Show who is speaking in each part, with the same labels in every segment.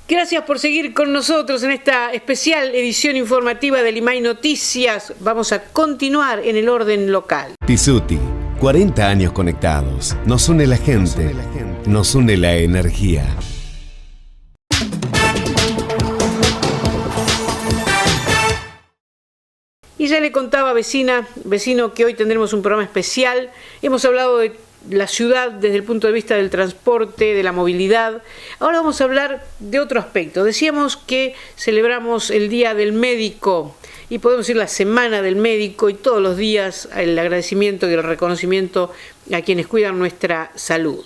Speaker 1: Gracias por seguir con nosotros en esta especial edición informativa de Limay Noticias. Vamos a continuar en el orden local.
Speaker 2: Pisuti, 40 años conectados. Nos une la gente, nos une la energía.
Speaker 1: Y ya le contaba vecino, que hoy tendremos un programa especial. Hemos hablado de la ciudad desde el punto de vista del transporte, de la movilidad. Ahora vamos a hablar de otro aspecto. Decíamos que celebramos el Día del Médico y podemos decir la Semana del Médico y todos los días el agradecimiento y el reconocimiento a quienes cuidan nuestra salud.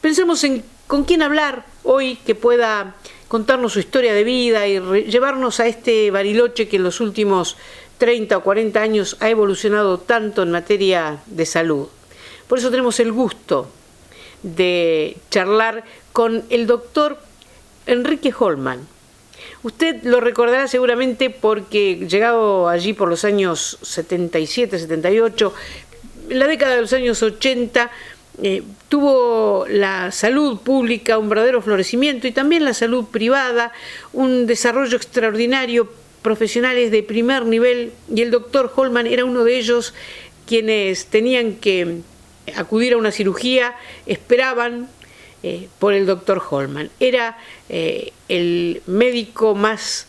Speaker 1: Pensamos en con quién hablar hoy que pueda contarnos su historia de vida y llevarnos a este Bariloche que en los últimos 30 o 40 años ha evolucionado tanto en materia de salud. Por eso tenemos el gusto de charlar con el doctor Enrique Holman. Usted lo recordará seguramente porque llegado allí por los años 77, 78, en la década de los años 80, tuvo la salud pública un verdadero florecimiento y también la salud privada, un desarrollo extraordinario, profesionales de primer nivel, y el doctor Holman era uno de ellos quienes tenían que acudir a una cirugía, esperaban por el doctor Holman. Era el médico más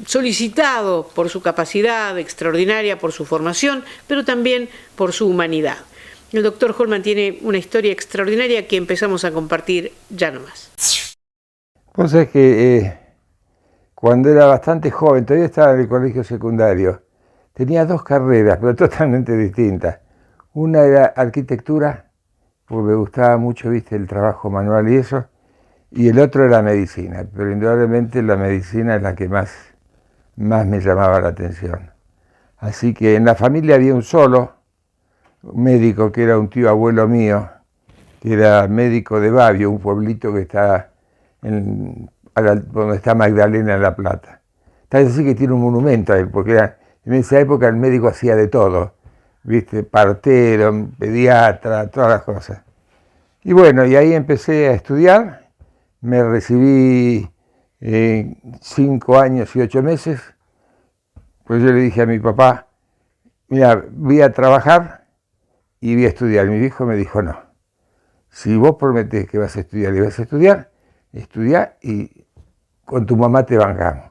Speaker 1: solicitado por su capacidad extraordinaria, por su formación, pero también por su humanidad. El doctor Holman tiene una historia extraordinaria que empezamos a compartir ya nomás.
Speaker 3: Vos sabés que cuando era bastante joven, todavía estaba en el colegio secundario, tenía dos carreras, pero totalmente distintas. Una era arquitectura, porque me gustaba mucho, viste, el trabajo manual y eso, y el otro era medicina, pero indudablemente la medicina es la que más me llamaba la atención. Así que en la familia había un solo médico, que era un tío abuelo mío, que era médico de Babio, un pueblito que está donde está Magdalena en La Plata. Tal vez así que tiene un monumento a él, porque en esa época el médico hacía de todo. ¿Viste? Partero, pediatra, todas las cosas. Y bueno, y ahí empecé a estudiar, me recibí 5 años y 8 meses, pues yo le dije a mi papá, mira, voy a trabajar y voy a estudiar. Mi viejo me dijo, no, si vos prometés que vas a estudiar y vas a estudiar, estudiá y con tu mamá te bancamos.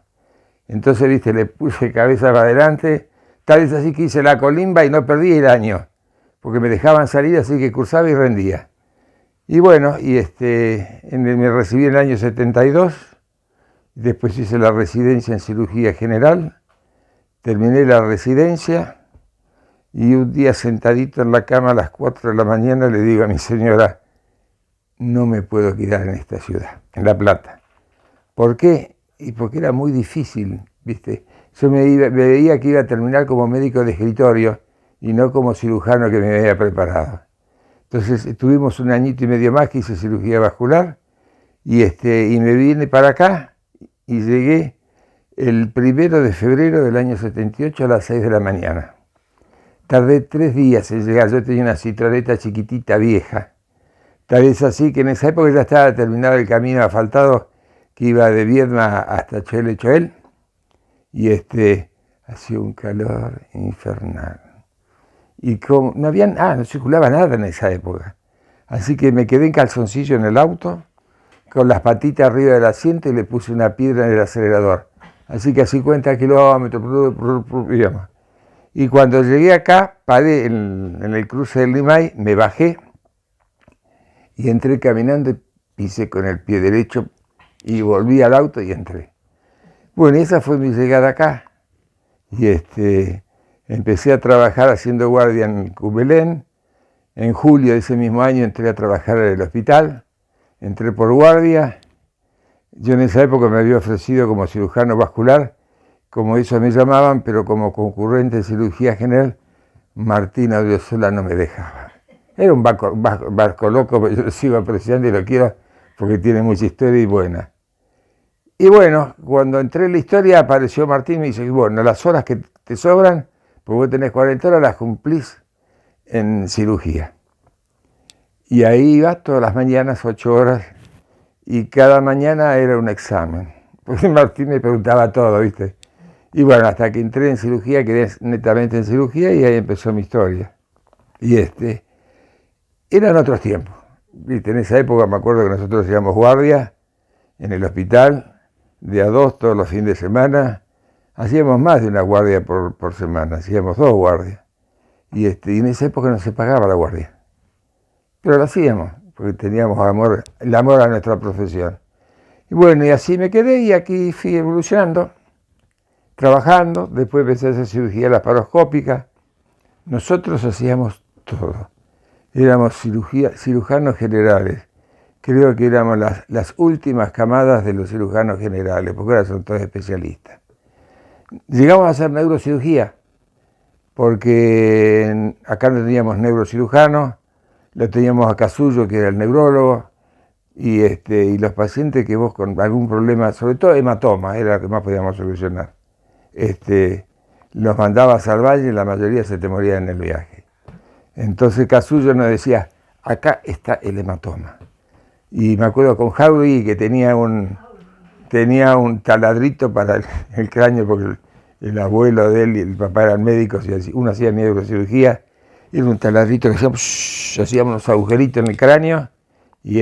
Speaker 3: Entonces, viste, le puse cabeza para adelante. Tal vez así que hice la colimba y no perdí el año, porque me dejaban salir, así que cursaba y rendía. Y bueno, me recibí en el año 72, después hice la residencia en cirugía general, terminé la residencia y un día sentadito en la cama a las 4 de la mañana le digo a mi señora, no me puedo quedar en esta ciudad, en La Plata. ¿Por qué? Y porque era muy difícil, ¿viste? Yo me veía que iba a terminar como médico de escritorio y no como cirujano que me había preparado. Entonces tuvimos un añito y medio más que hice cirugía vascular y me vine para acá y llegué el 1 de febrero del año 78 a las 6 de la mañana. Tardé 3 días en llegar, yo tenía una Citroën chiquitita vieja. Tal vez así que en esa época ya estaba terminado el camino asfaltado que iba de Viedma hasta Choel. Y hacía un calor infernal. Y como no circulaba nada en esa época. Así que me quedé en calzoncillo en el auto, con las patitas arriba del asiento y le puse una piedra en el acelerador. Así que a 50 kilómetros, y cuando llegué acá, paré en el cruce del Limay, me bajé y entré caminando y pisé con el pie derecho y volví al auto y entré. Bueno, esa fue mi llegada acá. Y empecé a trabajar haciendo guardia en Cumbelén. En julio de ese mismo año entré a trabajar en el hospital. Entré por guardia. Yo en esa época me había ofrecido como cirujano vascular, como eso me llamaban, pero como concurrente en cirugía general, Martín Odriozola no me dejaba. Era un barco loco, pero yo lo sigo apreciando y lo quiero porque tiene mucha historia y buena. Y bueno, cuando entré en la historia apareció Martín y me dice, bueno, las horas que te sobran, pues vos tenés 40 horas, las cumplís en cirugía. Y ahí iba todas las mañanas, 8 horas, y cada mañana era un examen. Porque Martín me preguntaba todo, ¿viste? Y bueno, hasta que entré en cirugía, quedé netamente en cirugía y ahí empezó mi historia. Y eran otros tiempos. ¿Viste? En esa época me acuerdo que nosotros hacíamos guardia en el hospital, de a 2 todos los fines de semana. Hacíamos más de una guardia por semana, hacíamos 2 guardias. Y en esa época no se pagaba la guardia. Pero lo hacíamos, porque teníamos el amor a nuestra profesión. Y bueno, y así me quedé y aquí fui evolucionando, trabajando. Después empecé a hacer cirugía laparoscópica. Nosotros hacíamos todo. Éramos cirujanos generales. Creo que éramos las últimas camadas de los cirujanos generales, porque ahora son todos especialistas. Llegamos a hacer neurocirugía, porque acá no teníamos neurocirujano, lo teníamos a Casullo, que era el neurólogo, y los pacientes que vos con algún problema, sobre todo hematoma, era lo que más podíamos solucionar, los mandabas al valle y la mayoría se te moría en el viaje. Entonces Casullo nos decía, acá está el hematoma. Y me acuerdo con Jauregui que tenía un taladrito para el cráneo, porque el abuelo de él y el papá eran médicos, y uno hacía neurocirugía, y era un taladrito que hacíamos unos agujeritos en el cráneo, y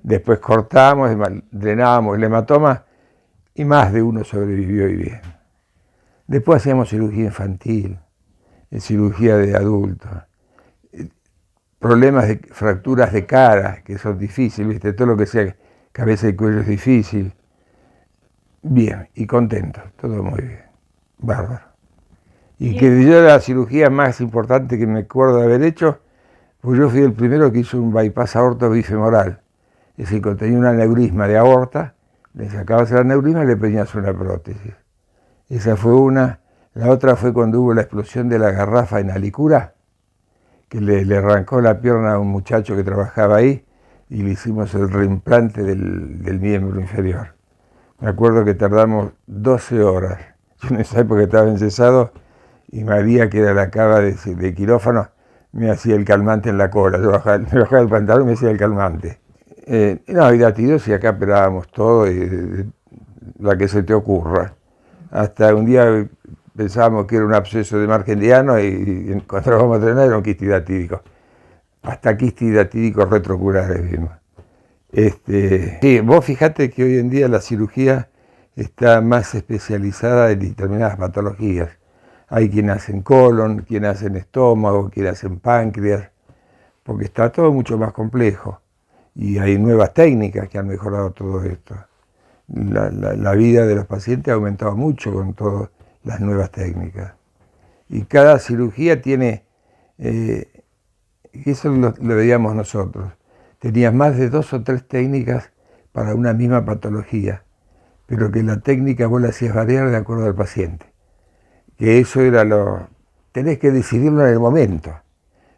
Speaker 3: después cortábamos, drenábamos el hematoma, y más de uno sobrevivió y bien. Después hacíamos cirugía infantil, cirugía de adultos, problemas de fracturas de cara, que son difíciles, ¿viste? Todo lo que sea cabeza y cuello es difícil. Bien, y contento, todo muy bien, bárbaro. Y que yo la cirugía más importante que me acuerdo de haber hecho, pues yo fui el primero que hizo un bypass aorto bifemoral. Es decir, cuando tenía un aneurisma de aorta, le sacabas el aneurisma y le ponías una prótesis. Esa fue una. La otra fue cuando hubo la explosión de la garrafa en Alicura, que le arrancó la pierna a un muchacho que trabajaba ahí y le hicimos el reimplante del miembro inferior. Me acuerdo que tardamos 12 horas. Yo en esa época estaba enyesado y María, que era la cava de quirófano, me hacía el calmante en la cola. Yo me bajaba el pantalón y me hacía el calmante. No, y latidosis acá operábamos todo, la que se te ocurra. Hasta un día pensábamos que era un absceso de margendiano y cuando nos vamos a entrenar era un quistidatídico. Hasta quistidatídicos retroculares vimos. Sí, vos fijate que hoy en día la cirugía está más especializada en determinadas patologías. Hay quien hacen colon, quien hacen estómago, quien hacen páncreas, porque está todo mucho más complejo. Y hay nuevas técnicas que han mejorado todo esto. La vida de los pacientes ha aumentado mucho con todas las nuevas técnicas. Y cada cirugía tiene, eso lo veíamos nosotros, tenías más de 2 o 3 técnicas para una misma patología, pero que la técnica vos la hacías variar de acuerdo al paciente. Que eso era tenés que decidirlo en el momento.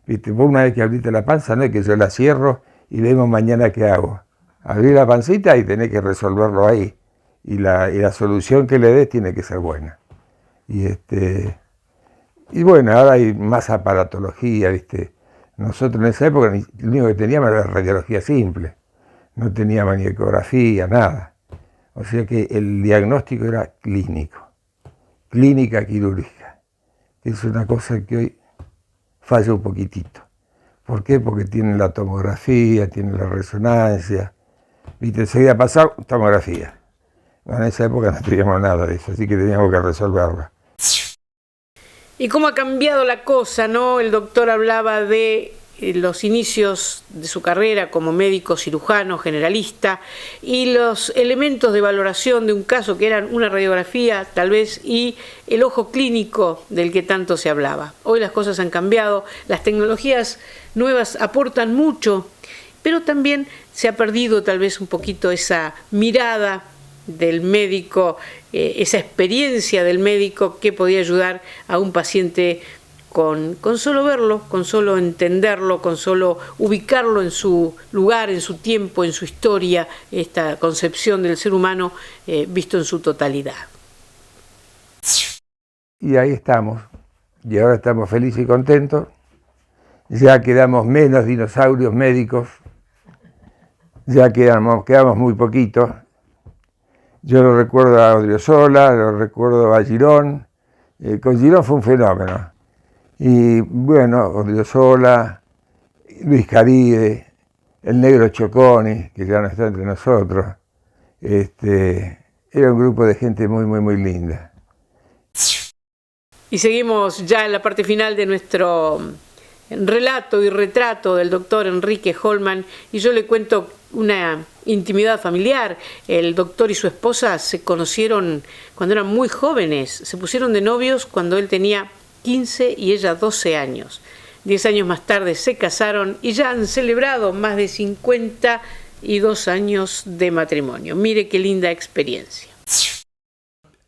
Speaker 3: ¿Viste? Vos una vez que abriste la panza, no es que yo la cierro y vemos mañana qué hago. Abrí la pancita y tenés que resolverlo ahí. Y la solución que le des tiene que ser buena. Y bueno, ahora hay más aparatología, ¿viste? Nosotros en esa época lo único que teníamos era radiología simple. No teníamos ni ecografía, nada. O sea que el diagnóstico era clínico. Clínica quirúrgica. Es una cosa que hoy falla un poquitito. ¿Por qué? Porque tienen la tomografía, tienen la resonancia. ¿Viste? Enseguida pasado, tomografía. Bueno, en esa época no teníamos nada de eso, así que teníamos que resolverla.
Speaker 1: ¿Y cómo ha cambiado la cosa, no? El doctor hablaba de los inicios de su carrera como médico cirujano generalista y los elementos de valoración de un caso que eran una radiografía tal vez y el ojo clínico del que tanto se hablaba. Hoy las cosas han cambiado, las tecnologías nuevas aportan mucho, pero también se ha perdido tal vez un poquito esa mirada del médico, esa experiencia del médico que podía ayudar a un paciente con solo verlo, con solo entenderlo, con solo ubicarlo en su lugar, en su tiempo, en su historia, esta concepción del ser humano visto en su totalidad.
Speaker 3: Y ahí estamos, y ahora estamos felices y contentos, ya quedamos menos dinosaurios médicos, ya quedamos muy poquitos. Yo lo recuerdo a Odriozola, lo recuerdo a Girón. Con Girón fue un fenómeno. Y bueno, Odriozola, Luis Caride, el negro Choconi, que ya no está entre nosotros. Era un grupo de gente muy, muy, muy linda.
Speaker 1: Y seguimos ya en la parte final de nuestro relato y retrato del doctor Enrique Holman, y yo le cuento una intimidad familiar. El doctor y su esposa se conocieron cuando eran muy jóvenes, se pusieron de novios cuando él tenía 15 y ella 12 años. 10 años más tarde se casaron y ya han celebrado más de 52 años de matrimonio. Mire qué linda experiencia.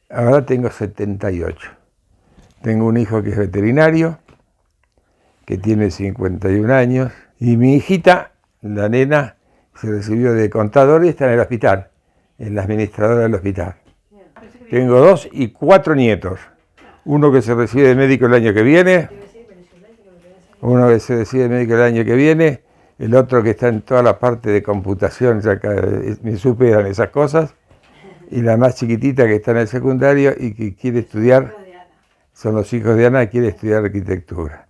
Speaker 3: Ahora tengo 78. Tengo un hijo que es veterinario, que tiene 51 años, y mi hijita, la nena, se recibió de contador y está en el hospital, en la administradora del hospital. Tengo 2 y 4 nietos. Uno que se recibe de médico el año que viene, el otro que está en toda la parte de computación, ya que me superan esas cosas, y la más chiquitita que está en el secundario y que quiere estudiar, son los hijos de Ana, quiere estudiar arquitectura.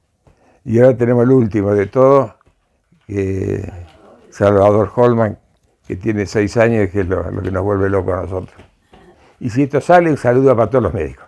Speaker 3: Y ahora tenemos el último de todo, Salvador Holman, que tiene 6 años, que es lo que nos vuelve locos a nosotros. Y si esto sale, un saludo para todos los médicos.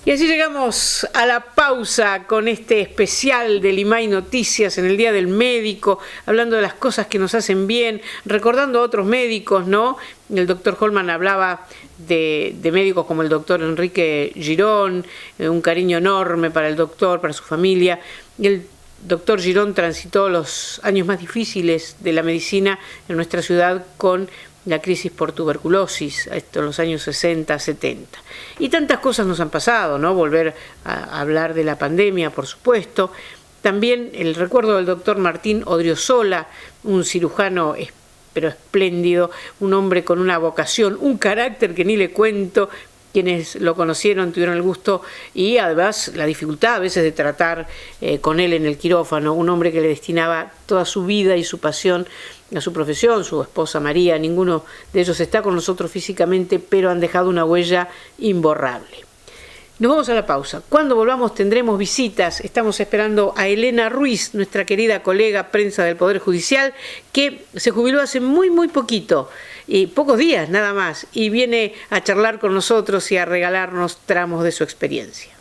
Speaker 1: Y así llegamos a la pausa con este especial de Limay Noticias en el Día del Médico, hablando de las cosas que nos hacen bien, recordando a otros médicos, ¿no? El doctor Holman hablaba de médicos como el doctor Enrique Girón, un cariño enorme para el doctor, para su familia. Y el doctor Girón transitó los años más difíciles de la medicina en nuestra ciudad con la crisis por tuberculosis, en los años 60, 70. Y tantas cosas nos han pasado, ¿no? Volver a hablar de la pandemia, por supuesto. También el recuerdo del doctor Martín Odriozola, un cirujano pero espléndido, un hombre con una vocación, un carácter que ni le cuento. Quienes lo conocieron tuvieron el gusto y además la dificultad a veces de tratar con él en el quirófano, un hombre que le destinaba toda su vida y su pasión a su profesión, su esposa María. Ninguno de ellos está con nosotros físicamente, pero han dejado una huella imborrable. Nos vamos a la pausa. Cuando volvamos tendremos visitas. Estamos esperando a Elena Ruiz, nuestra querida colega prensa del Poder Judicial, que se jubiló hace muy, muy poquito, y pocos días nada más, y viene a charlar con nosotros y a regalarnos tramos de su experiencia.